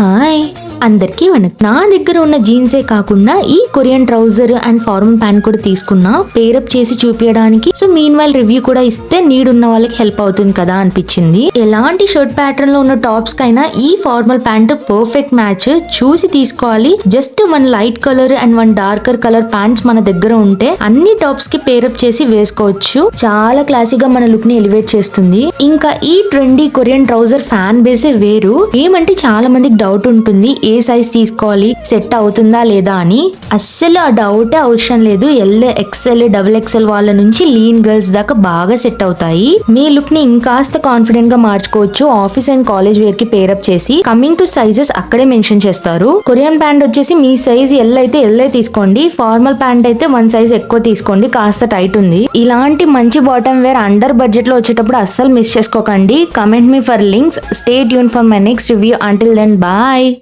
Hi అందరికీ నా దగ్గర ఉన్న జీన్సే కాకుండా ఈ Korean trouser and formal pant కూడా తీసుకున్నా పేరప్ చేసి చూపించడానికి. సో మీన్ వైల్ రివ్యూ కూడా ఇస్తే నీడ్ ఉన్న వాళ్ళకి హెల్ప్ అవుతుంది కదా అనిపించింది. ఎలాంటి షర్ట్ ప్యాటర్న్ లో ఉన్న టాప్స్ కైనా ఈ ఫార్మల్ ప్యాంట్ పర్ఫెక్ట్ మ్యాచ్. చూసి తీసుకోవాలి. Just one light colour and one darker colour pants మన దగ్గర ఉంటే అన్ని టాప్స్ కి పేరప్ చేసి వేసుకోవచ్చు. చాలా క్లాసిక్ గా మన లుక్ ని ఎలివేట్ చేస్తుంది. ఇంకా ఈ ట్రెండీ కొరియన్ ట్రౌజర్ ఫ్యాన్ బేసే వేరు. ఏమంటే చాలా మందికి డౌట్ ఉంటుంది, ఏ సైజ్ తీసుకోవాలి, సెట్ అవుతుందా లేదా అని. అస్సలు ఆ డౌటే అవసరం లేదు. ఎల్, ఎక్స్ఎల్, డబుల్ ఎక్స్ఎల్ వాళ్ళ నుంచి లీన్ గర్ల్స్ దాకా బాగా సెట్ అవుతాయి. మీ లుక్ ని ఇంకాస్త కాన్ఫిడెంట్ గా మార్చుకోవచ్చు ఆఫీస్ అండ్ కాలేజ్ వేర్ కి పేరప్ చేసి. కమింగ్ టు సైజెస్ అక్కడే మెన్షన్ చేస్తారు. కొరియన్ ప్యాంట్ వచ్చేసి మీ సైజ్ ఎల్ అయితే ఎల్ తీసుకోండి. ఫార్మల్ ప్యాంట్ అయితే వన్ సైజ్ ఎక్కువ తీసుకోండి, కాస్త టైట్ ఉంది. ఇలాంటి మంచి బాటమ్ వేర్ అండర్ బడ్జెట్ లో వచ్చేటప్పుడు అస్సలు మిస్ చేసుకోకండి. Comment me for links. Stay tune for my next review. Until then bye.